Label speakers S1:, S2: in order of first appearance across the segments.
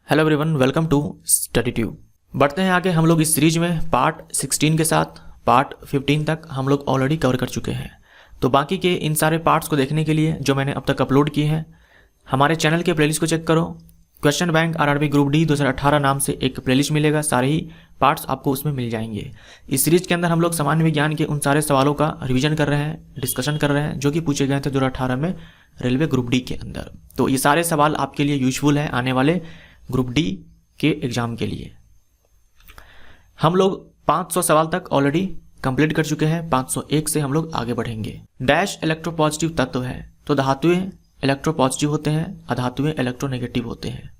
S1: Hello everyone, welcome to study tube. बढ़ते हैं आगे। हम लोग इस सीरीज में पार्ट 16 के साथ पार्ट 15 तक हम लोग ऑलरेडी कवर कर चुके हैं। तो बाकी के इन सारे पार्ट्स को देखने के लिए जो मैंने अब तक अपलोड किए हैं, हमारे चैनल के प्लेलिस्ट को चेक करो। Question bank RRB group D 2018 नाम से एक प्लेलिस्ट मिलेगा, सारे ही पार्ट्स आपको उसमें मिल जाएंगे। इस सीरीज के अंदर हम लोग सामान्य विज्ञान के उन सारे सवालों का रिवीजन कर रहे हैं, डिस्कशन कर रहे हैं, जो कि पूछे गए थे 2018 में रेलवे ग्रुप डी के अंदर। तो ये सारे सवाल आपके लिए यूजफुल है आने वाले ग्रुप डी के एग्जाम के लिए। हम लोग 500 सवाल तक ऑलरेडी कंप्लीट कर चुके हैं, 501 से हम लोग आगे बढ़ेंगे। डैश इलेक्ट्रोपॉजिटिव तत्व है, तो धातुएं इलेक्ट्रोपॉजिटिव होते हैं, अधातुएं इलेक्ट्रोनेगेटिव होते हैं।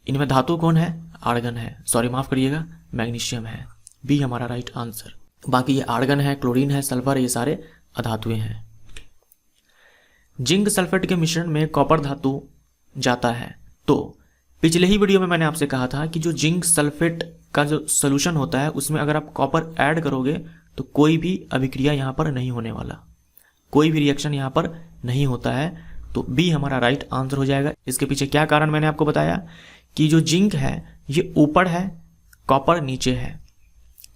S1: इनमें धातु कौन है? आर्गन है, सॉरी माफ करिएगा, मैग्नीशियम है। बी हमारा राइट आंसर। बाकी ये आर्गन है, क्लोरीन है, सल्फर, ये सारे अधातुएं हैं। जिंक सल्फेट के मिश्रण में कॉपर धातु जाता है। तो पिछले ही वीडियो में मैंने आपसे कहा था कि जो जिंक सल्फेट का जो सोल्यूशन होता है उसमें अगर आप कॉपर ऐड करोगे तो कोई भी अभिक्रिया यहाँ पर नहीं होने वाला, कोई भी रिएक्शन यहाँ पर नहीं होता है। तो बी हमारा राइट आंसर हो जाएगा। इसके पीछे क्या कारण मैंने आपको बताया कि जो जिंक है ये ऊपर है, कॉपर नीचे है।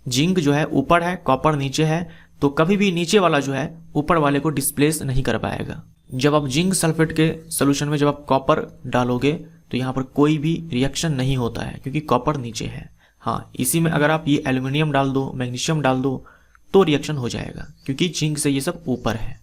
S1: जिंक जो है ऊपर है, कॉपर नीचे है, तो कभी भी नीचे वाला जो है ऊपर वाले को डिस्प्लेस नहीं कर पाएगा। जब आप जिंक सल्फेट के सोल्यूशन में जब आप कॉपर डालोगे तो यहाँ पर कोई भी रिएक्शन नहीं होता है क्योंकि कॉपर नीचे है। हाँ, इसी में अगर आप ये एल्युमिनियम डाल दो, मैग्नीशियम डाल दो तो रिएक्शन हो जाएगा क्योंकि जिंक से ये सब ऊपर है।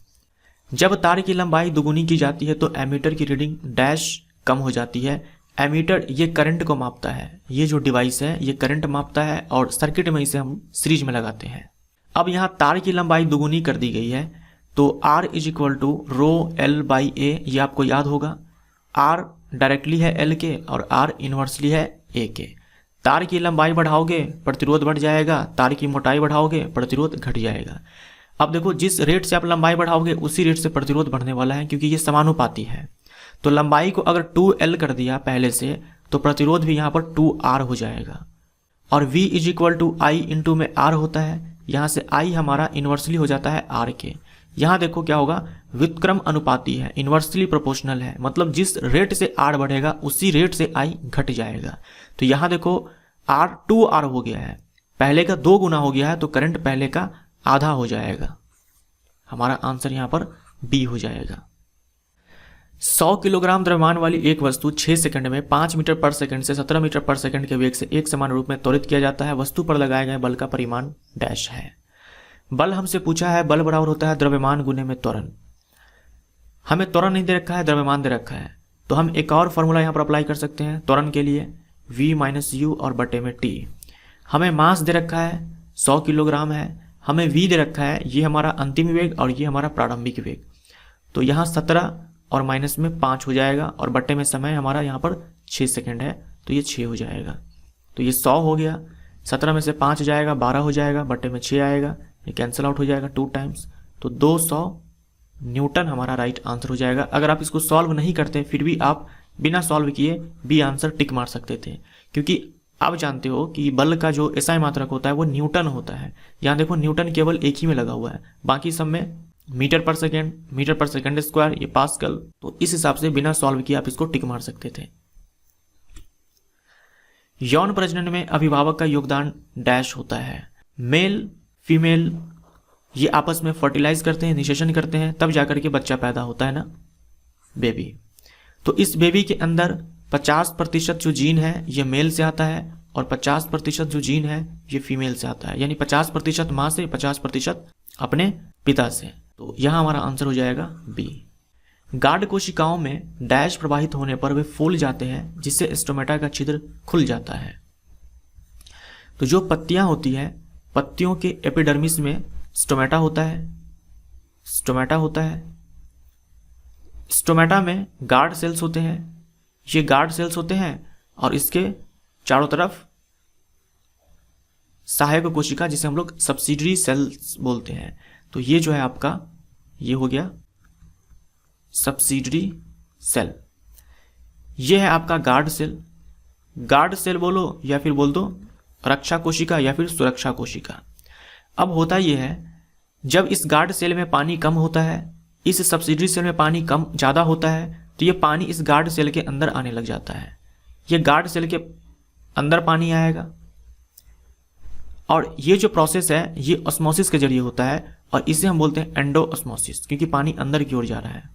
S1: जब तार की लंबाई दुगुनी की जाती है तो एमीटर की रीडिंग डैश कम हो जाती है। एमीटर ये करंट को मापता है, ये जो डिवाइस है ये करंट मापता है और सर्किट में इसे हम सीरीज में लगाते हैं। अब यहाँ तार की लंबाई दुगुनी कर दी गई है तो R is equal to rho L by A, ये आपको याद होगा। R डायरेक्टली है L के और R इनवर्सली है A के। तार की लंबाई बढ़ाओगे प्रतिरोध बढ़ जाएगा, तार की मोटाई बढ़ाओगे प्रतिरोध घट जाएगा। अब देखो, जिस रेट से आप लंबाई बढ़ाओगे उसी रेट से प्रतिरोध बढ़ने वाला है क्योंकि ये समानुपाती है। तो लंबाई को अगर 2L कर दिया पहले से तो प्रतिरोध भी यहाँ पर 2R हो जाएगा। और V is equal to I into में R होता है, यहाँ से I हमारा इनवर्सली हो जाता है R के। यहाँ देखो क्या होगा, व्युत्क्रम अनुपाती है, इनवर्सली प्रोपोर्शनल है, मतलब जिस रेट से R बढ़ेगा उसी रेट से I घट जाएगा। तो यहाँ देखो R 2R हो गया है, पहले का 2 गुना हो गया है तो करंट पहले का आधा हो जाएगा। हमारा आंसर यहाँ पर B हो जाएगा। 100 किलोग्राम द्रव्यमान वाली एक वस्तु 6 सेकंड में 5 मीटर पर सेकंड से 17 मीटर पर सेकंड के वेग से एक समान रूप में त्वरित किया जाता है। वस्तु पर लगाए गए बल का परिमाण डैश है। बल हमसे पूछा है, बल बराबर होता है द्रव्यमान गुने में त्वरण। हमें त्वरण नहीं दे रखा है, द्रव्यमान दे रखा है, तो हम एक और फॉर्मूला यहाँ पर अप्लाई कर सकते हैं त्वरण के लिए, V माइनस यू और बटे में T। हमें मास दे रखा है 100 किलोग्राम है, हमें V दे रखा है, ये हमारा अंतिम वेग और ये हमारा प्रारंभिक वेग। तो यहाँ 17 और माइनस में 5 हो जाएगा और बटे में समय हमारा यहाँ पर 6 सेकेंड है तो ये 6 हो जाएगा। तो ये 100 हो गया, 17 में से 5 जाएगा 12 हो जाएगा, बटे में 6 आएगा, ये कैंसिल आउट हो जाएगा 2 टाइम्स, तो 200 न्यूटन हमारा राइट आंसर हो जाएगा। अगर आप इसको सॉल्व नहीं करते फिर भी आप बिना सॉल्व किए बी आंसर टिक मार सकते थे क्योंकि आप जानते हो कि बल का जो एसआई मात्रक होता है वो न्यूटन होता है। यहाँ देखो न्यूटन केवल एक ही में लगा हुआ है, बाकी सब में मीटर पर सेकेंड स्क्वायर, ये पास्कल। तो इस हिसाब से बिना सॉल्व किए आप इसको टिक मार सकते थे। यौन प्रजनन में अभिभावक का योगदान डैश होता है। मेल फीमेल ये आपस में फर्टिलाइज करते हैं, निषेचन करते हैं, तब जाकर के बच्चा पैदा होता है ना, बेबी। तो इस बेबी के अंदर 50% जो जीन है ये मेल से आता है और 50% जो जीन है ये फीमेल से आता है, यानी 50% माँ से, 50% अपने पिता से। तो यहाँ हमारा आंसर हो जाएगा बी। गार्ड कोशिकाओं में डैश प्रवाहित होने पर वे फूल जाते हैं जिससे स्टोमेटा का छिद्र खुल जाता है। तो जो पत्तियां होती है, पत्तियों के एपिडर्मिस में स्टोमेटा होता है, स्टोमेटा में गार्ड सेल्स होते हैं, ये गार्ड सेल्स होते हैं और इसके चारों तरफ सहायक कोशिका जिसे हम लोग सब्सिडरी सेल्स बोलते हैं। तो ये जो है आपका ये हो गया सब्सिडरी सेल, ये है आपका गार्ड सेल। गार्ड सेल बोलो या फिर बोल दो रक्षा कोशिका या फिर सुरक्षा कोशिका। अब होता यह है, जब इस गार्ड सेल में पानी कम होता है, इस सब्सिडरी सेल में पानी कम ज़्यादा होता है, तो ये पानी इस गार्ड सेल के अंदर आने लग जाता है। ये गार्ड सेल के अंदर पानी आएगा, और ये जो प्रोसेस है ये ऑस्मोसिस के जरिए होता है, और इसे हम बोलते हैं एंडोऑस्मोसिस, क्योंकि पानी अंदर की ओर जा रहा है।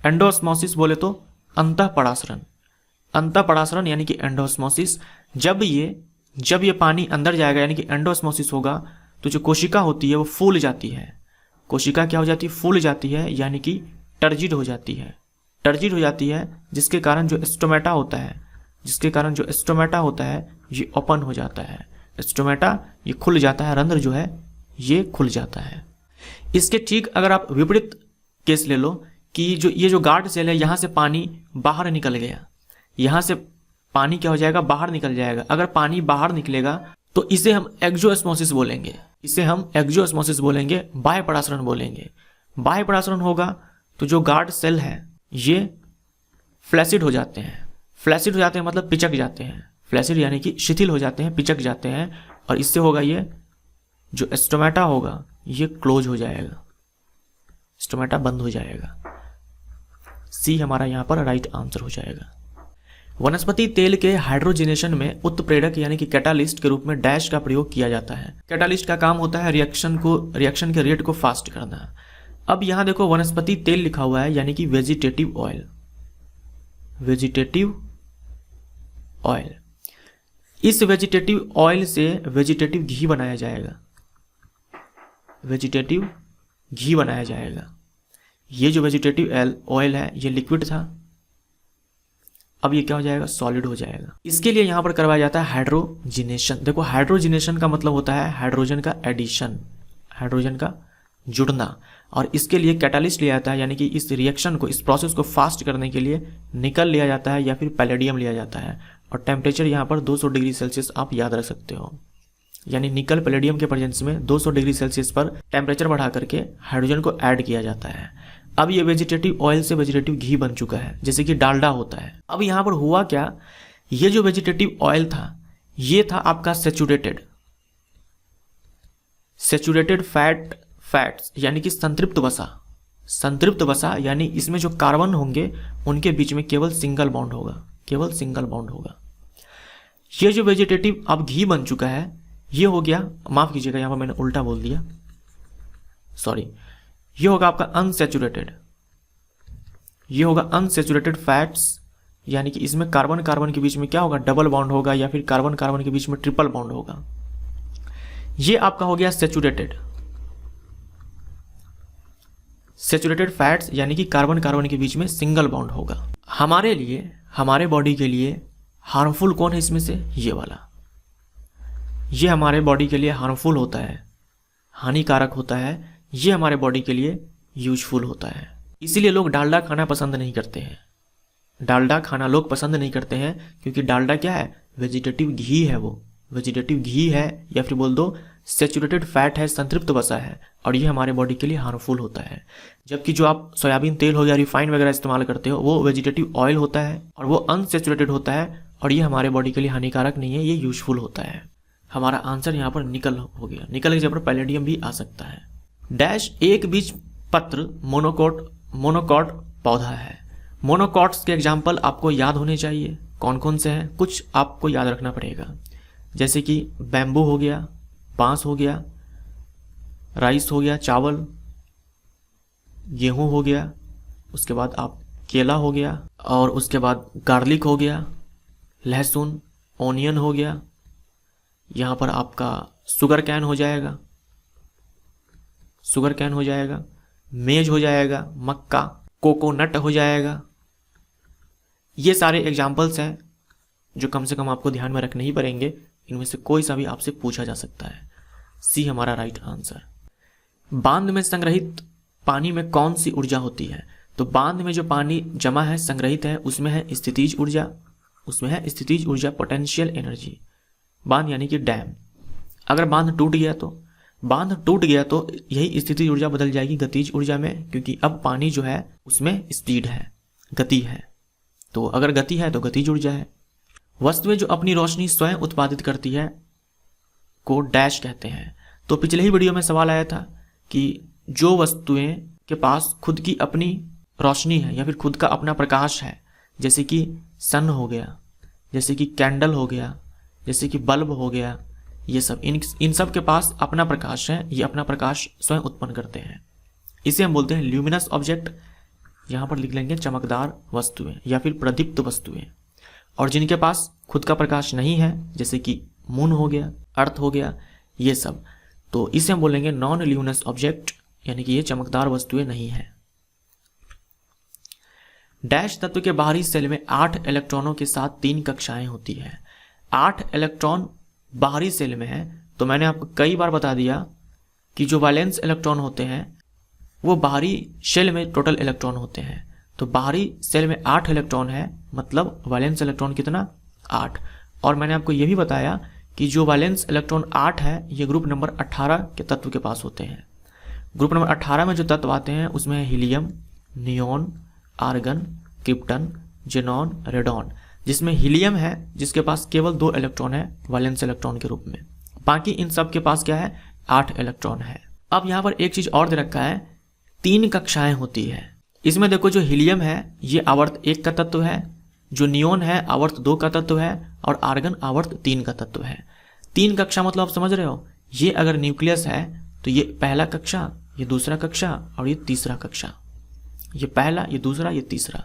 S1: एंडोऑस्मोसिस बोले तो अंतःपरासरण, अंतःपरासरण यानी कि एंडोऑस्मोसिस। जब ये पानी अंदर जाएगा यानी कि एंडोऑस्मोसिस होगा, तो जो कोशिका होती है वो फूल जाती है। कोशिका क्या हो जाती है? फूल जाती है, यानी कि टर्जिड हो जाती है। टर्जिड हो जाती है, जिसके कारण जो स्टोमेटा होता है ये ओपन हो जाता है। स्टोमेटा ये खुल जाता है, रंध्र जो है ये खुल जाता है। इसके ठीक अगर आप विपरीत केस ले लो कि ये जो गार्ड सेल है, यहाँ से पानी बाहर निकल गया, यहाँ से पानी क्या हो जाएगा? बाहर निकल जाएगा। अगर पानी बाहर निकलेगा तो इसे हम एक्सोऑस्मोसिस बोलेंगे, बाह्य परासरण बोलेंगे। बाह्य परासरण होगा तो जो गार्ड सेल है ये फ्लैसिड हो जाते हैं। फ्लैसिड हो जाते हैं मतलब पिचक जाते हैं। फ्लैसिड यानी कि शिथिल हो जाते हैं, पिचक जाते हैं, और इससे होगा ये जो स्टोमेटा होगा ये क्लोज हो जाएगा, स्टोमेटा बंद हो जाएगा। सी हमारा यहाँ पर राइट आंसर हो जाएगा। वनस्पति तेल के हाइड्रोजिनेशन में उत्प्रेरक यानी कि कैटालिस्ट के रूप में डैश का प्रयोग किया जाता है। कैटालिस्ट का काम होता है रिएक्शन के रेट को फास्ट करना। अब यहाँ देखो वनस्पति तेल लिखा हुआ है, यानी कि वेजिटेटिव ऑयल। इस वेजिटेटिव ऑयल से वेजिटेटिव घी बनाया जाएगा। ये जो वेजिटेटिव ऑयल है ये लिक्विड था, अब ये क्या हो जाएगा? सॉलिड हो जाएगा। इसके लिए यहाँ पर करवाया जाता है हाइड्रोजिनेशन। देखो हाइड्रोजिनेशन का मतलब होता है हाइड्रोजन का एडिशन, हाइड्रोजन का जुड़ना, और इसके लिए कैटालिस्ट लिया जाता है, यानी कि इस रिएक्शन को, इस प्रोसेस को फास्ट करने के लिए निकल लिया जाता है या फिर पैलेडियम लिया जाता है। और टेम्परेचर यहाँ पर 200 डिग्री सेल्सियस आप याद रख सकते हो, यानी निकल पैलेडियम के प्रेजेंस में 200 डिग्री सेल्सियस पर टेम्परेचर बढ़ा करके हाइड्रोजन को ऐड किया जाता है। अब ये वेजिटेटिव ऑयल से वेजिटेटिव घी बन चुका है, जैसे कि डालडा होता है। अब यहाँ पर हुआ क्या? ये जो वेजिटेटिव ऑयल था ये था आपका सेचुरेटेड फैट्स यानी कि संतृप्त वसा, यानी इसमें जो कार्बन होंगे उनके बीच में केवल सिंगल बॉन्ड होगा। ये जो वेजिटेटिव अब घी बन चुका है ये हो गया, माफ कीजिएगा यहाँ पर मैंने उल्टा बोल दिया, सॉरी, ये होगा आपका अनसेचुरेटेड फैट्स, यानी कि इसमें कार्बन के बीच में क्या होगा? डबल बॉन्ड होगा, या फिर कार्बन के बीच में ट्रिपल बॉन्ड होगा। ये आपका हो गया सेचुरेटेड फैट्स, यानी कि कार्बन के बीच में सिंगल बॉन्ड होगा। हमारे बॉडी के लिए हार्मफुल कौन है इसमें से? ये वाला, ये हमारे बॉडी के लिए हार्मफुल होता है, हानिकारक होता है। ये हमारे बॉडी के लिए यूजफुल होता है। इसीलिए लोग डालडा खाना पसंद नहीं करते हैं। क्योंकि डालडा क्या है? वेजिटेटिव घी है, वो वेजिटेटिव घी है, या फिर बोल दो सेचुरेटेड फैट है, संतृप्त वसा है, और ये हमारे बॉडी के लिए हार्मफुल होता है। जबकि जो आप सोयाबीन तेल हो या रिफाइंड वगैरह इस्तेमाल करते हो वो वेजिटेटिव ऑयल होता है, और वो अनसेचुरेटेड होता है, और ये हमारे बॉडी के लिए हानिकारक नहीं है, ये यूजफुल होता है। हमारा आंसर यहाँ पर निकल हो गया। निकल की जगह पर पैलेडियम भी आ सकता है। डैश एक बीज पत्र मोनोकॉट पौधा है। मोनोकॉट्स के एग्जाम्पल आपको याद होने चाहिए। कौन कौन से हैं? कुछ आपको याद रखना पड़ेगा, जैसे कि बैम्बू हो गया, बांस हो गया, राइस हो गया, चावल, गेहूं हो गया, उसके बाद आप केला हो गया, और उसके बाद गार्लिक हो गया, लहसुन, ओनियन हो गया, यहाँ पर आपका शुगर कैन हो जाएगा, मेज हो जाएगा, मक्का, कोकोनट हो जाएगा। ये सारे एग्जाम्पल्स हैं जो कम से कम आपको ध्यान में रखने ही पड़ेंगे। इनमें से कोई सा भी आपसे पूछा जा सकता है। सी हमारा राइट आंसर। बांध में संग्रहित पानी में कौन सी ऊर्जा होती है? तो बांध में जो पानी जमा है, संग्रहित है, उसमें है स्थितिज ऊर्जा, पोटेंशियल एनर्जी। बांध यानी कि डैम। अगर बांध टूट गया तो यही स्थितिज ऊर्जा बदल जाएगी गतिज ऊर्जा में, क्योंकि अब पानी जो है उसमें स्पीड है, गति है। तो अगर गति है तो गतिज ऊर्जा है। वस्तुएं जो अपनी रोशनी स्वयं उत्पादित करती है को डैश कहते हैं। तो पिछले ही वीडियो में सवाल आया था कि जो वस्तुएं के पास खुद की अपनी रोशनी है या फिर खुद का अपना प्रकाश है, जैसे कि सन हो गया, जैसे कि कैंडल हो गया, जैसे कि बल्ब हो गया, ये सब इन सब के पास अपना प्रकाश है, ये अपना प्रकाश स्वयं उत्पन्न करते हैं। इसे हम बोलते हैं ल्यूमिनस ऑब्जेक्ट। यहाँ पर लिख लेंगे चमकदार वस्तुएं या फिर प्रदीप्त वस्तुएं। और जिनके पास खुद का प्रकाश नहीं है, जैसे कि मून हो गया, अर्थ हो गया, ये सब, तो इसे हम बोलेंगे नॉन ल्यूमिनस ऑब्जेक्ट, यानी कि ये चमकदार वस्तुएं नहीं है। डैश तत्व के बाहरी सेल में 8 इलेक्ट्रॉनों के साथ 3 कक्षाएं होती है। 8 इलेक्ट्रॉन बाहरी सेल में है, तो मैंने आपको कई बार बता दिया कि जो वैलेंस इलेक्ट्रॉन होते हैं वो बाहरी शेल में टोटल इलेक्ट्रॉन होते हैं। तो बाहरी सेल में 8 इलेक्ट्रॉन है, मतलब वैलेंस इलेक्ट्रॉन कितना, 8। और मैंने आपको ये भी बताया कि जो वैलेंस इलेक्ट्रॉन 8 है, ये ग्रुप नंबर 18 के तत्व के पास होते हैं। ग्रुप नंबर 18 में जो तत्व आते हैं उसमें है helium, neon, argon, krypton, xenon, radon, जिसमें हीलियम है जिसके पास केवल 2 इलेक्ट्रॉन है वैलेंस इलेक्ट्रॉन के रूप में। बाकी इन सब के पास क्या है, 8 इलेक्ट्रॉन है। अब यहाँ पर एक चीज और दे रखा है, 3 कक्षाएं होती है। इसमें देखो जो हीलियम है ये आवर्त 1 का तत्व है, जो नियोन है आवर्त 2 का तत्व है, और आर्गन आवर्त 3 का तत्व है। 3 कक्षा मतलब आप समझ रहे हो, ये अगर न्यूक्लियस है तो ये पहला कक्षा, ये दूसरा कक्षा और ये तीसरा कक्षा, ये पहला, ये दूसरा, ये तीसरा।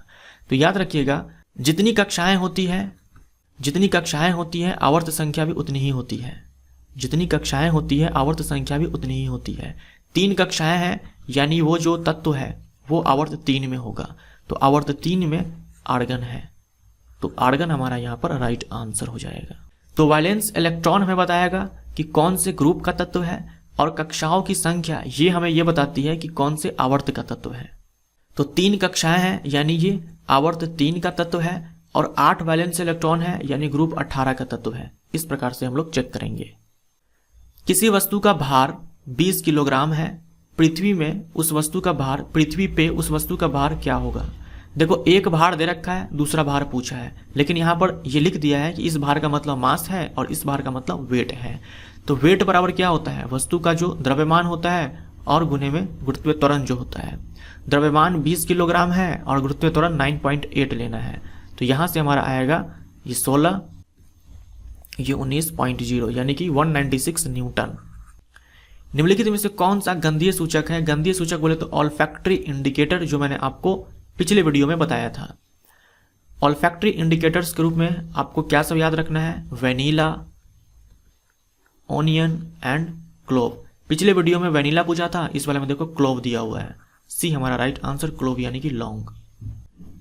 S1: तो याद रखिएगा जितनी कक्षाएं होती है आवर्त संख्या भी उतनी ही होती है। जितनी कक्षाएं होती है आवर्त संख्या भी उतनी ही होती है। 3 कक्षाएं हैं, यानी वो जो तत्व है वो आवर्त 3 में होगा। तो आवर्त 3 में आर्गन है, तो आर्गन हमारा यहाँ पर राइट आंसर हो जाएगा। तो वैलेंस इलेक्ट्रॉन हमें बताएगा कि कौन से ग्रुप का तत्व है, और कक्षाओं की संख्या ये हमें ये बताती है कि कौन से आवर्त का तत्व है। तो 3 कक्षाएं हैं, यानी ये आवर्त 3 का तत्व है, और 8 वैलेंस इलेक्ट्रॉन है, यानी ग्रुप 18 का तत्व है। इस प्रकार से हम लोग चेक करेंगे। किसी वस्तु का भार 20 किलोग्राम है, पृथ्वी में उस वस्तु का भार, पृथ्वी पे उस वस्तु का भार क्या होगा। देखो एक भार दे रखा है, दूसरा भार पूछा है, लेकिन यहाँ पर ये लिख दिया है कि इस भार का मतलब मास है और इस भार का मतलब वेट है। तो वेट बराबर क्या होता है, वस्तु का जो द्रव्यमान होता है और गुने में गुरुत्वीय त्वरण जो होता है। द्रव्यमान 20 किलोग्राम है और गुरुत्वीय त्वरण 9.8 लेना है। तो यहाँ से हमारा आएगा ये 16, ये 19.0, यानी कि 196 न्यूटन। निम्नलिखित में से कौन सा गंधीय सूचक है। गंधीय सूचक बोले तो ऑल्फैक्टरी इंडिकेटर, जो मैंने आपको पिछले वीडियो में बताया था। ऑल्फैक्टरी इंडिकेटर्स के रूप में आपको क्या सब याद रखना है, वेनिला, ओनियन एंड क्लोव। पिछले वीडियो में वेनिला पूछा था, इस वाले में देखो क्लोव दिया हुआ है। सी हमारा राइट आंसर क्लोव यानी कि लौंग।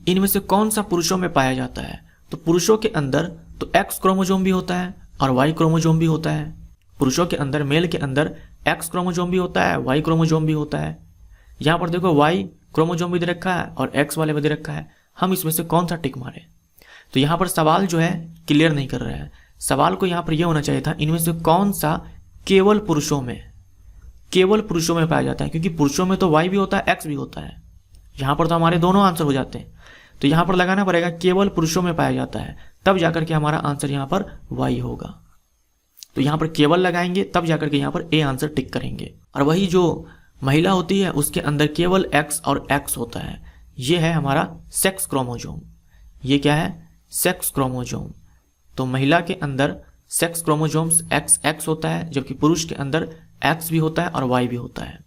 S1: इनमें से कौन सा पुरुषों में पाया जाता है। तो पुरुषों के अंदर तो एक्स क्रोमोजोम भी होता है और वाई क्रोमोजोम भी होता है। पुरुषों के अंदर, मेल के अंदर एक्स क्रोमोजोम भी होता है, वाई क्रोमोजोम भी होता है। यहाँ पर देखो वाई क्रोमोजोम भी दे रखा है और एक्स वाले भी दे रखा है। हम इसमें से कौन सा टिक मारे। तो यहाँ पर सवाल जो है क्लियर नहीं कर रहा है। सवाल को यहाँ पर यह होना चाहिए था, इनमें से कौन सा केवल पुरुषों में पाया जाता है, क्योंकि पुरुषों में तो वाई भी होता है, एक्स भी होता है। यहाँ पर तो हमारे दोनों आंसर हो जाते हैं। तो यहाँ पर लगाना पड़ेगा केवल पुरुषों में पाया जाता है, तब जाकर के हमारा आंसर यहाँ पर वाई होगा। तो यहाँ पर केवल लगाएंगे, तब जाकर के यहाँ पर ए आंसर टिक करेंगे। और वही जो महिला होती है उसके अंदर केवल एक्स और एक्स होता है। ये है हमारा सेक्स क्रोमोजोम। ये क्या है, सेक्स क्रोमोजोम। तो महिला के अंदर सेक्स क्रोमोजोम्स एक्स एक्स होता है, जबकि पुरुष के अंदर एक्स भी होता है और वाई भी होता है।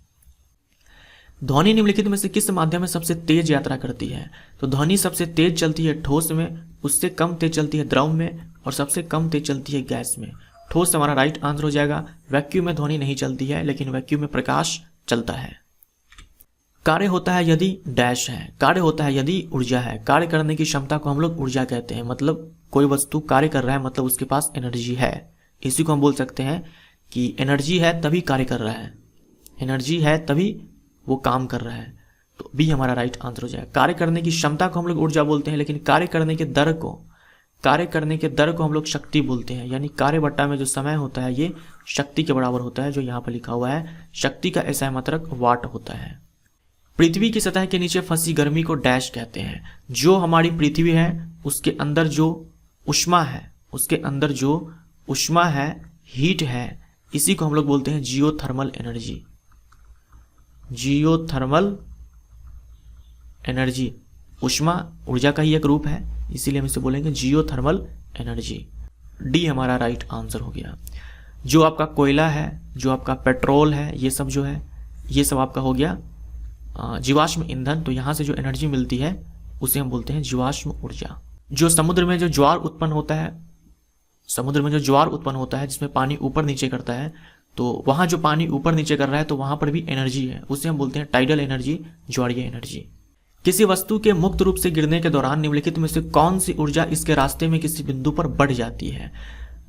S1: ध्वनि निम्नलिखित में से किस माध्यम में सबसे तेज यात्रा करती है। तो ध्वनि सबसे तेज चलती है ठोस में, उससे कम तेज चलती है द्रव में, और सबसे कम तेज चलती है गैस में। ठोस हमारा राइट आंसर हो जाएगा। वैक्यूम में ध्वनि नहीं चलती है, लेकिन वैक्यूम में प्रकाश चलता है। कार्य होता है यदि डैश है। कार्य होता है यदि ऊर्जा है। कार्य करने की क्षमता को हम लोग ऊर्जा कहते हैं। मतलब कोई वस्तु कार्य कर रहा है, मतलब उसके पास एनर्जी है। इसी को हम बोल सकते हैं कि एनर्जी है तभी कार्य कर रहा है, एनर्जी है तभी वो काम कर रहा है। तो बी हमारा राइट आंसर हो जाएगा। कार्य करने की क्षमता को हम लोग ऊर्जा बोलते हैं, लेकिन कार्य करने के दर को हम लोग शक्ति बोलते हैं। यानी कार्य बट्टा में जो समय होता है ये शक्ति के बराबर होता है, जो यहाँ पर लिखा हुआ है। शक्ति का ऐसा मात्रक वाट होता है। पृथ्वी की सतह के नीचे फंसी गर्मी को डैश कहते हैं। जो हमारी पृथ्वी है उसके अंदर जो उष्मा है, हीट है, इसी को हम लोग बोलते हैं जियोथर्मल एनर्जी। ऊष्मा ऊर्जा का ही एक रूप है, इसीलिए हम इसे बोलेंगे जियोथर्मल एनर्जी। डी हमारा राइट आंसर हो गया। जो आपका कोयला है, जो आपका पेट्रोल है, ये सब जो है ये सब आपका हो गया जीवाश्म ईंधन। तो यहाँ से जो एनर्जी मिलती है उसे हम बोलते हैं जीवाश्म ऊर्जा। जो समुद्र में जो ज्वार उत्पन्न होता है, समुद्र में जो ज्वार उत्पन्न होता है जिसमें पानी ऊपर नीचे करता है, तो वहाँ जो पानी ऊपर नीचे कर रहा है तो वहाँ पर भी एनर्जी है, उसे हम बोलते हैं टाइडल एनर्जी, ज्वारीय एनर्जी। किसी वस्तु के मुक्त रूप से गिरने के दौरान निम्नलिखित में से कौन सी ऊर्जा इसके रास्ते में किसी बिंदु पर बढ़ जाती है?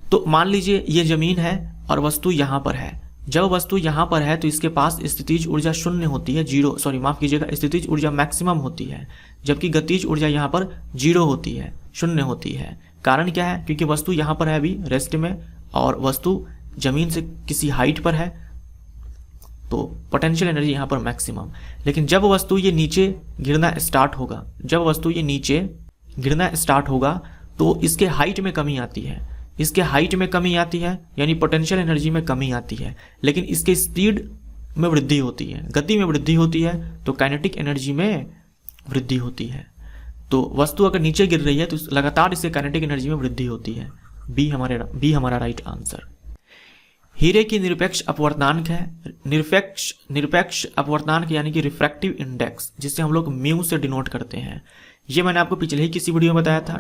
S1: तो मान लीजिए ये जमीन है और वस्तु यहाँ पर है। जब वस्तु यहाँ पर है तो इसके पास स्थितिज ऊर्जा शून्य होती है, स्थितिज ऊर्जा मैक्सिमम होती है, जबकि गतिज ऊर्जा यहाँ पर 0 होती है, शून्य होती है। कारण क्या है? क्योंकि वस्तु यहाँ पर है अभी रेस्ट में और वस्तु जमीन से किसी हाइट पर है, तो पोटेंशियल एनर्जी यहाँ पर मैक्सिमम। लेकिन जब वस्तु ये नीचे गिरना स्टार्ट होगा, जब वस्तु ये नीचे गिरना स्टार्ट होगा तो इसके हाइट में कमी आती है, इसके हाइट में कमी आती है यानी पोटेंशियल एनर्जी में कमी आती है, लेकिन इसके स्पीड में वृद्धि होती है, गति में वृद्धि होती है, तो काइनेटिक एनर्जी में वृद्धि होती है। तो वस्तु अगर नीचे गिर रही है तो लगातार इससे काइनेटिक एनर्जी में वृद्धि होती है। बी हमारा राइट आंसर। हीरे की निरपेक्ष अपवर्तनांक है, निरपेक्ष अपवर्तनांक यानी कि रिफ्रैक्टिव इंडेक्स, जिसे हम लोग म्यू से डिनोट करते हैं। ये मैंने आपको पिछले ही किसी वीडियो में बताया था,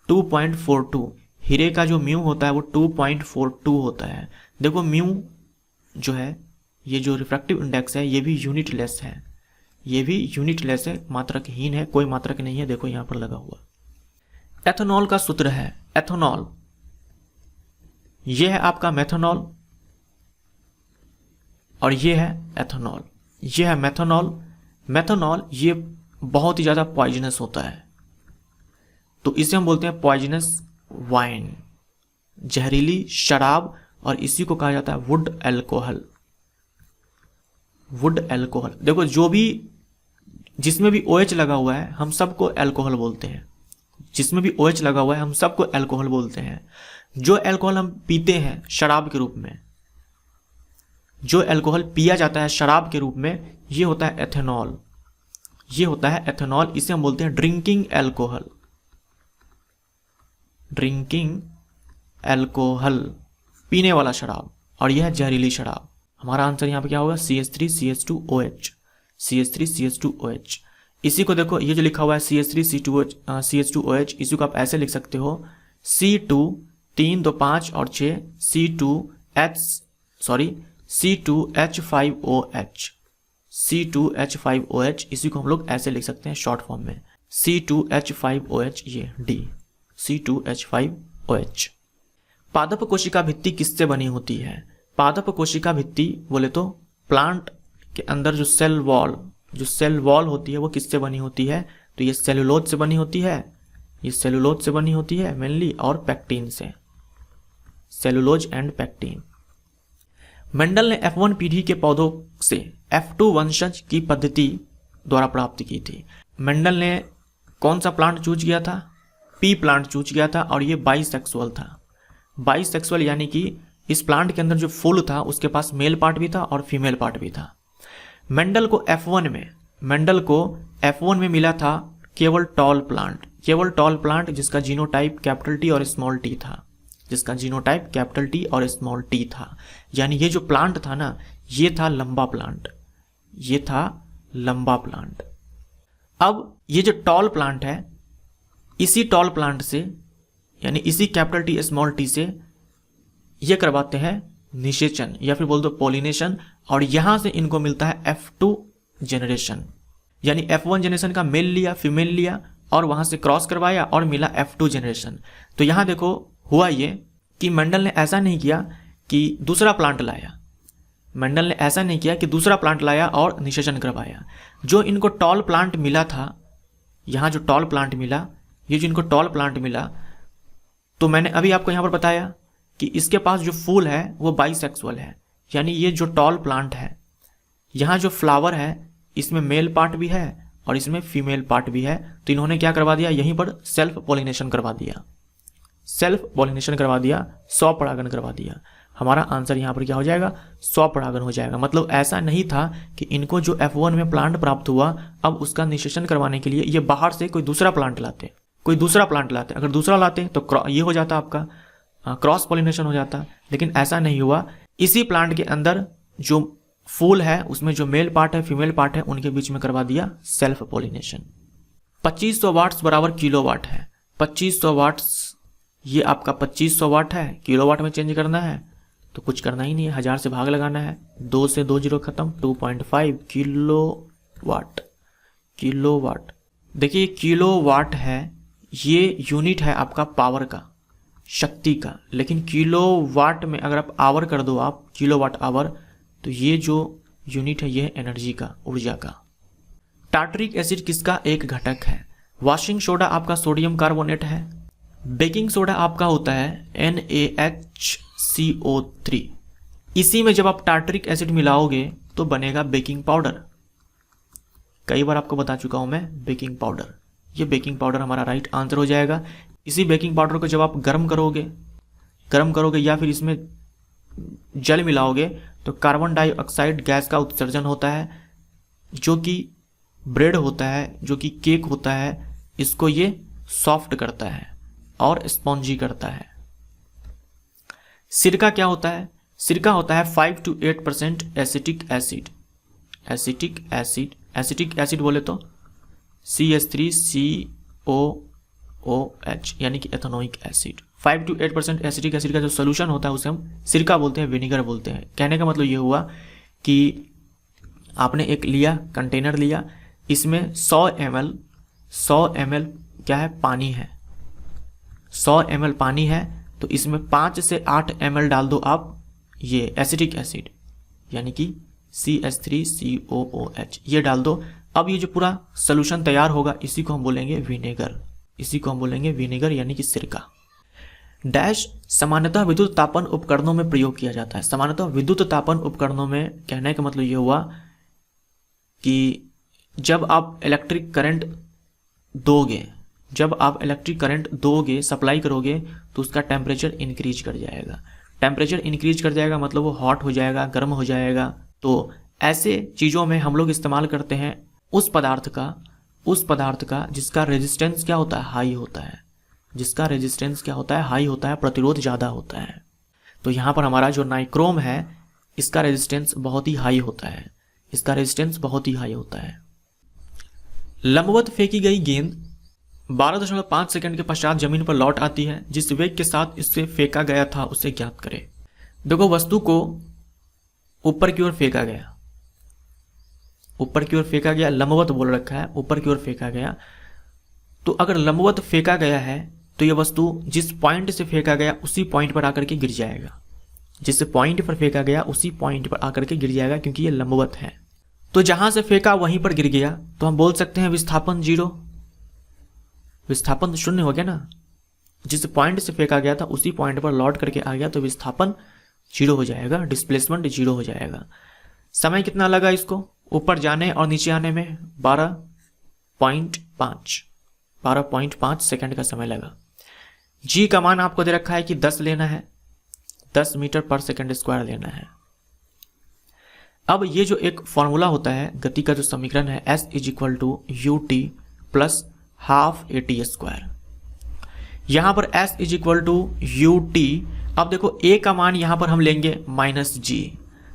S1: 2.42 हीरे का जो म्यू होता है वो 2.42 होता है। देखो म्यू जो है, ये जो रिफ्रैक्टिव इंडेक्स है ये भी यूनिटलेस है, ये भी यूनिटलेस है, मात्रकहीन है, कोई मात्रक नहीं है। देखो यहाँ पर लगा हुआ। एथेनॉल का सूत्र है एथेनॉल, ये है आपका मेथनॉल और ये है एथेनॉल, ये है मेथनॉल। मेथनॉल ये बहुत ही ज़्यादा पॉइजनस होता है, तो इसे हम बोलते हैं पॉइजनस वाइन, जहरीली शराब, और इसी को कहा जाता है वुड एल्कोहल। वुड एल्कोहल, देखो जो भी जिसमें भी OH लगा हुआ है हम सबको एल्कोहल बोलते हैं, जिसमें भी OH लगा हुआ है हम सबको एल्कोहल बोलते हैं। जो एल्कोहल हम पीते हैं शराब के रूप में, जो एल्कोहल पिया जाता है शराब के रूप में, ये होता है एथेनॉल, ये होता है एथेनॉल। इसे हम बोलते हैं ड्रिंकिंग एल्कोहल, ड्रिंकिंग एल्कोहल, पीने वाला शराब, और यह है जहरीली शराब। हमारा आंसर यहाँ पे क्या होगा? CH3CH2OH, CH3CH2OH। इसी को देखो, ये जो लिखा हुआ है CH3CH2OH, इसी को आप ऐसे लिख सकते हो C2 3 2 5 और 6 C2H5OH, C2H5OH, इसी को हम लोग ऐसे लिख सकते हैं शॉर्ट फॉर्म में C2H5OH, ये D, C2H5OH। पादप कोशिका भित्ति किससे बनी होती है? पादप कोशिका भित्ति बोले तो प्लांट के अंदर जो सेल वॉल होती है वो किससे बनी होती है? तो ये सेलुलोज से बनी होती है, ये सेलुलोज से बनी होती है मेनली, और पैक्टीन से, सेलुलोज एंड पैक्टीन। मेंडल ने F1 पीढ़ी के पौधों से F2 वंशज की पद्धति द्वारा प्राप्त की थी। मेंडल ने कौन सा प्लांट चूज किया था? पी प्लांट चूज किया था, और ये बाइसेक्सुअल था। बाइसेक्सुअल यानी कि इस प्लांट के अंदर जो फूल था उसके पास मेल पार्ट भी था और फीमेल पार्ट भी था। मेंडल को F1 में मिला था केवल टॉल प्लांट, जिसका जीनोटाइप T और t था, जिसका जीनोटाइप T और t था। यानी ये जो प्लांट था ना, ये था लंबा प्लांट, ये था लंबा प्लांट। अब ये जो टॉल प्लांट है, इसी टॉल प्लांट से यानी इसी T से ये करवाते हैं निषेचन या फिर बोल दो पॉलिनेशन, और यहां से इनको मिलता है F2 जनरेशन। यानी F1 जनरेशन का मेल लिया, फीमेल लिया, और वहां से क्रॉस करवाया और मिला F2 जनरेशन। तो यहां देखो हुआ ये कि मेंडल ने ऐसा नहीं किया कि दूसरा प्लांट लाया, मेंडल ने ऐसा नहीं किया कि दूसरा प्लांट लाया और निषेचन करवाया। जो इनको टॉल प्लांट मिला था, यहाँ जो टॉल प्लांट मिला, ये जो इनको टॉल प्लांट मिला, तो मैंने अभी आपको यहाँ पर बताया कि इसके पास जो फूल है वो बाइसेक्सुअल है। यानी ये जो टॉल प्लांट है, यहाँ जो फ्लावर है इसमें मेल पार्ट भी है और इसमें फीमेल पार्ट भी है। तो इन्होंने क्या करवा दिया, यहीं पर सेल्फ पॉलिनेशन करवा दिया, स्वपरागण करवा दिया। हमारा आंसर यहाँ पर क्या हो जाएगा, स्वपरागण हो जाएगा। मतलब ऐसा नहीं था कि इनको जो F1 में प्लांट प्राप्त हुआ, अब उसका निषेचन करवाने के लिए ये बाहर से कोई दूसरा प्लांट लाते, अगर दूसरा लाते तो ये हो जाता आपका क्रॉस पॉलिनेशन हो जाता, लेकिन ऐसा नहीं हुआ। इसी प्लांट के अंदर जो फूल है उसमें जो मेल पार्ट है फीमेल पार्ट है उनके बीच में करवा दिया सेल्फ पॉलिनेशन। 2500 वाट्स बराबर किलोवाट है। 2500 वाट्स ये आपका 2500 वाट है, किलोवाट में चेंज करना है तो कुछ करना ही नहीं है, 1000 से भाग लगाना है, 2 से 2 जीरो खत्म, 2.5 किलोवाट। देखिए किलोवाट है, ये यूनिट है आपका पावर का, शक्ति का, लेकिन किलोवाट में अगर आप आवर कर दो आप किलोवाट आवर, तो ये जो यूनिट है ये है एनर्जी का, ऊर्जा का। टार्टरिक एसिड किसका एक घटक है? वॉशिंग सोडा आपका सोडियम कार्बोनेट है। बेकिंग सोडा आपका होता है NaHCO3। इसी में जब आप टार्टरिक एसिड मिलाओगे तो बनेगा बेकिंग पाउडर। कई बार आपको बता चुका हूं मैं बेकिंग पाउडर, ये बेकिंग पाउडर हमारा राइट आंसर हो जाएगा। इसी बेकिंग पाउडर को जब आप गर्म करोगे या फिर इसमें जल मिलाओगे तो कार्बन डाइऑक्साइड गैस का उत्सर्जन होता है, जो कि ब्रेड होता है, जो कि केक होता है, इसको ये सॉफ्ट करता है और स्पॉन्जी करता है। सिरका क्या होता है? सिरका होता है 5 to 8% एसिटिक एसिड बोले तो CH3COOH यानी कि ethanoic acid. 5 to 8% acetic acid का जो सोल्यूशन होता है उसे हम सिरका बोलते हैं, विनेगर बोलते हैं। कहने का मतलब ये हुआ कि आपने एक कंटेनर लिया, इसमें 100 ml क्या है, पानी है। 100 ml पानी है तो इसमें 5 से 8 ml डाल दो आप ये एसिटिक एसिड यानी कि CH3COOH, ये डाल दो। अब ये जो पूरा सोल्यूशन तैयार होगा इसी को हम बोलेंगे विनेगर, यानी कि सिरका। डैश सामान्यतः विद्युत तापन उपकरणों में प्रयोग किया जाता है। सामान्यतः विद्युत तापन उपकरणों में कहने का मतलब ये हुआ कि जब आप इलेक्ट्रिक करंट दोगे, सप्लाई करोगे तो उसका टेम्परेचर इंक्रीज कर जाएगा। मतलब वो हॉट हो जाएगा, गर्म हो जाएगा। तो ऐसे चीज़ों में हम लोग इस्तेमाल करते हैं उस पदार्थ का जिसका रेजिस्टेंस क्या होता है, हाई होता है, प्रतिरोध ज़्यादा होता है। तो यहाँ पर हमारा जो नाइक्रोम है इसका रेजिस्टेंस बहुत ही हाई होता है। लंबवत फेंकी गई गेंद 12.5 सेकंड के पश्चात जमीन पर लौट आती है। जिस वेग के साथ इससे फेंका गया था उसे ज्ञात करें। देखो वस्तु को ऊपर की ओर फेंका गया, लंबवत बोल रखा है, ऊपर की ओर फेंका गया। तो अगर लंबवत फेंका गया है तो यह वस्तु जिस पॉइंट से फेंका गया उसी पॉइंट पर आकर के गिर जाएगा। क्योंकि ये लंबवत है। तो जहां से फेंका वहीं पर गिर गया तो हम बोल सकते हैं विस्थापन 0, विस्थापन 0 हो गया ना। जिस पॉइंट से फेंका गया था उसी पॉइंट पर लौट करके आ गया तो विस्थापन 0 हो जाएगा, डिस्प्लेसमेंट 0 हो जाएगा। समय कितना लगा इसको ऊपर जाने और नीचे आने में? 12.5 सेकंड का समय लगा। जी का मान आपको दे रखा है कि 10 लेना है, 10 मीटर पर सेकंड स्क्वायर लेना है। अब ये जो एक फॉर्मूला होता है गति का जो समीकरण है S = ut plus half AT²। यहां पर S = ut। अब देखो A का मान यहां पर हम लेंगे -g।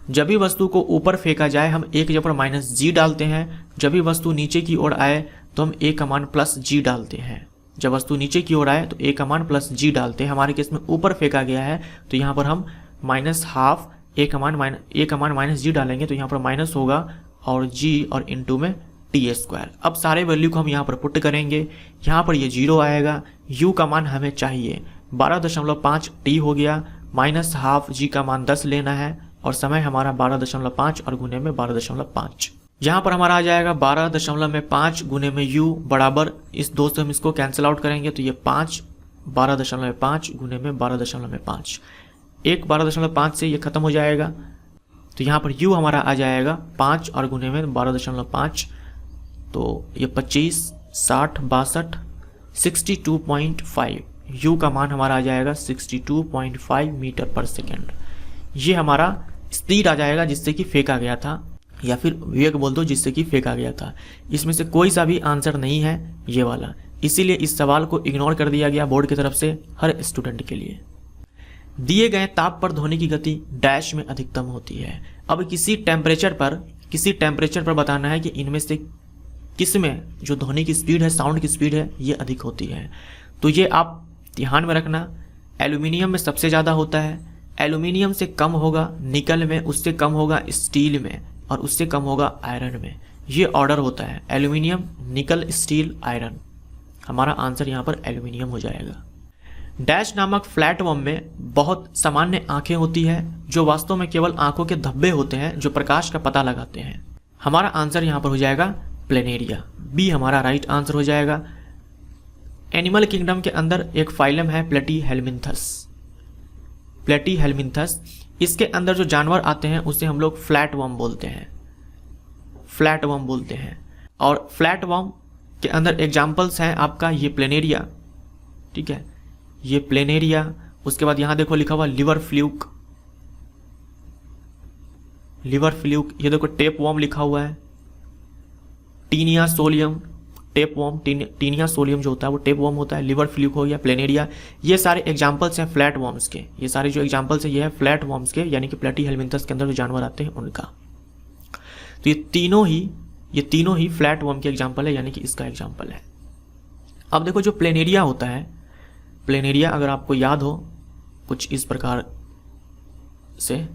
S1: जब भी वस्तु को ऊपर फेंका जाए हम A की जगह पर -g डालते हैं। जब भी वस्तु नीचे की ओर आए तो हम A का मान +g डालते हैं। जब वस्तु नीचे की ओर आए तो A का मान +g डालते हैं। हमारे केस में ऊपर फेंका गया है तो यहाँ पर हम -12 A का मान -g डालेंगे तो यहाँ पर माइनस होगा और g और इंटू में t²। अब सारे वैल्यू को हम यहाँ पर पुट करेंगे। यहाँ पर ये 0 आएगा। u का मान हमें चाहिए 12.5 t हो गया, -12 g का मान 10 लेना है और समय हमारा 12.5 और गुने में 12.5। यहाँ पर हमारा आ जाएगा 12.5 गुने में u बराबर, इस 2 से हम इसको कैंसिल आउट करेंगे तो ये 5, 12.5 गुने में 12.5। एक 12.5 से ये खत्म हो जाएगा तो यहाँ पर u हमारा आ जाएगा 5 और गुने में 12.5 तो ये 25, 60, 62, 62.5। u का मान हमारा आ जाएगा 62.5 मीटर पर सेकेंड। ये हमारा स्पीड आ जाएगा जिससे कि फेंका गया था, या फिर वेग बोल दो जिससे कि फेंका गया था। इसमें से कोई सा भी आंसर नहीं है ये वाला, इसीलिए इस सवाल को इग्नोर कर दिया गया बोर्ड की तरफ से हर स्टूडेंट के लिए। दिए गए ताप पर ध्वनि की गति डैश में अधिकतम होती है। अब किसी टेम्परेचर पर बताना है कि इनमें से किस में जो ध्वनि की स्पीड है, साउंड की स्पीड है, ये अधिक होती है। तो ये आप ध्यान में रखना, एल्यूमिनियम में सबसे ज़्यादा होता है, एल्यूमिनियम से कम होगा निकल में, उससे कम होगा स्टील में, और उससे कम होगा आयरन में। ये ऑर्डर होता है, एल्यूमिनियम, निकल, स्टील, आयरन। हमारा आंसर यहाँ पर एल्यूमिनियम हो जाएगा। डैश नामक फ्लैट वर्म में बहुत सामान्य आंखें होती है जो वास्तव में केवल आंखों के धब्बे होते हैं जो प्रकाश का पता लगाते हैं। हमारा आंसर यहाँ पर हो जाएगा प्लेनेरिया, बी हमारा राइट आंसर हो जाएगा। एनिमल किंगडम के अंदर एक फाइलम है प्लेटीहेल्मिन्थस। इसके अंदर जो जानवर आते हैं उसे हम लोग फ्लैट वर्म बोलते हैं। और फ्लैट वर्म के अंदर एग्जाम्पल्स हैं आपका ये प्लेनेरिया, ठीक है, ये प्लेनेरिया। उसके बाद यहाँ देखो लिखा हुआ लिवर फ्लूक, ये देखो टेप वर्म लिखा हुआ है, taenia solium, tapeworm, taenia solium जो होता है वो टेप वर्म होता है, लिवर फ्लूक हो गया, प्लेनेरिया। ये सारे एग्जाम्पल्स हैं फ्लैट वर्म्स के, ये सारे जो एग्जाम्पल्स हैं ये है फ्लैट वर्म्स के, यानी कि प्लेटीहेल्मिन्थस के अंदर जो जानवर आते हैं उनका। तो ये तीनों ही फ्लैट वर्म के एग्जाम्पल है, यानी कि इसका एग्जाम्पल है। अब देखो जो प्लेनेरिया होता है, प्लेनेरिया अगर आपको याद हो कुछ इस प्रकार से,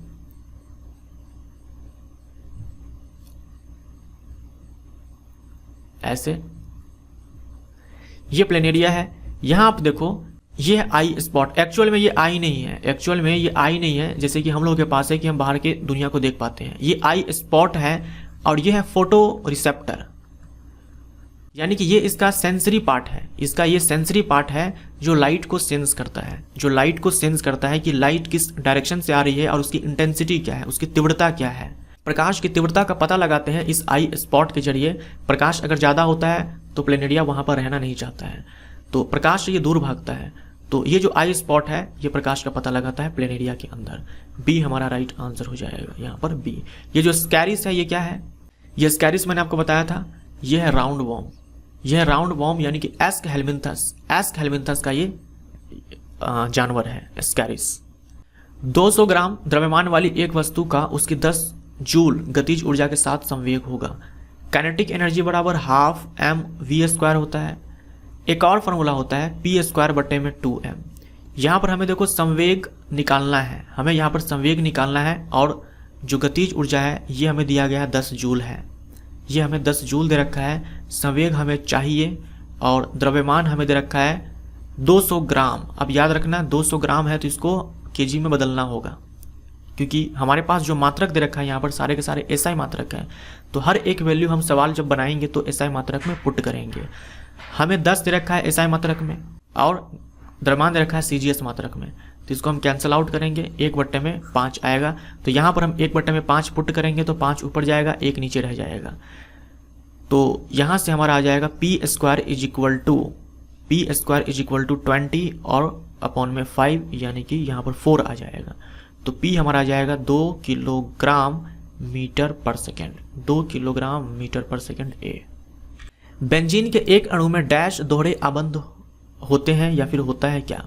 S1: ऐसे ये प्लेनेरिया है। यहां आप देखो ये है आई स्पॉट, एक्चुअल में ये आई नहीं है, जैसे कि हम लोगों के पास है कि हम बाहर के दुनिया को देख पाते हैं। ये आई स्पॉट है और ये है फोटो रिसेप्टर, यानी कि ये इसका सेंसरी पार्ट है, जो लाइट को सेंस करता है, कि लाइट किस डायरेक्शन से आ रही है और उसकी इंटेंसिटी क्या है, उसकी तीव्रता क्या है। प्रकाश की तीव्रता का पता लगाते हैं इस आई स्पॉट के जरिए। प्रकाश अगर ज़्यादा होता है तो प्लेनेरिया वहाँ पर रहना नहीं चाहता है, तो प्रकाश से ये दूर भागता है। तो ये जो आई स्पॉट है ये प्रकाश का पता लगाता है प्लेनेरिया के अंदर। बी हमारा राइट आंसर हो जाएगा यहाँ पर, बी। ये जो स्कैरिस है ये क्या है, ये स्कैरिस मैंने आपको बताया था, ये है राउंड वॉर्म, यानी कि एस्क हेल्मिन्थस का ये जानवर है स्कैरिस। 200 ग्राम द्रव्यमान वाली एक वस्तु का उसकी 10 जूल गतिज ऊर्जा के साथ संवेग होगा। काइनेटिक एनर्जी बराबर हाफ mv² होता है। एक और फॉर्मूला होता है p² / 2m। यहाँ पर हमें देखो संवेग निकालना है, और जो गतिज ऊर्जा है ये हमें दिया गया है 10 जूल है, ये हमें 10 जूल दे रखा है। संवेग हमें चाहिए और द्रव्यमान हमें दे रखा है 200 ग्राम। अब याद रखना 200 ग्राम है तो इसको केजी में बदलना होगा, क्योंकि हमारे पास जो मात्रक दे रखा है यहाँ पर सारे के सारे एसआई मात्रक है, तो हर एक वैल्यू हम सवाल जब बनाएंगे तो एसआई मात्रक में पुट करेंगे। हमें 10 दे रखा है एसआई मात्रक में और द्रव्यमान दे रखा है सीजीएस मात्रक में, तो इसको हम कैंसिल आउट करेंगे, 1/5 आएगा। तो यहाँ पर हम 1/5 पुट करेंगे तो 5 ऊपर जाएगा, 1 नीचे रह जाएगा। तो यहाँ से हमारा आ जाएगा p² = 20 और अपॉन में 5, यानी कि यहाँ पर 4 आ जाएगा। तो P हमारा आ जाएगा 2 किलोग्राम मीटर पर सेकेंड A। बेंजीन के एक अणु में डैश दोहरे आबंध होते हैं या फिर होता है क्या।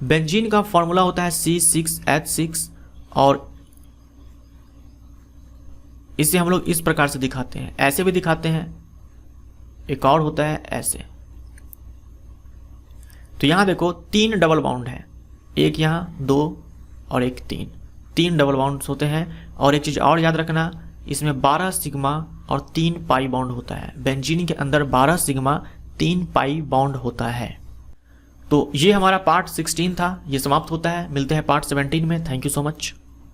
S1: बेंजीन का फॉर्मूला होता है C6H6 और इसे हम लोग इस प्रकार से दिखाते हैं, ऐसे भी दिखाते हैं, एक और होता है ऐसे। तो यहां देखो 3 डबल बॉन्ड है, एक यहां 2 और एक 3 डबल बॉन्ड्स होते हैं। और एक चीज और याद रखना, इसमें 12 सिग्मा और 3 पाई बॉन्ड होता है। बेंजीन के अंदर 12 सिग्मा 3 पाई बॉन्ड होता है। तो ये हमारा पार्ट 16 था, ये समाप्त होता है। मिलते हैं पार्ट 17 में। Thank you so much.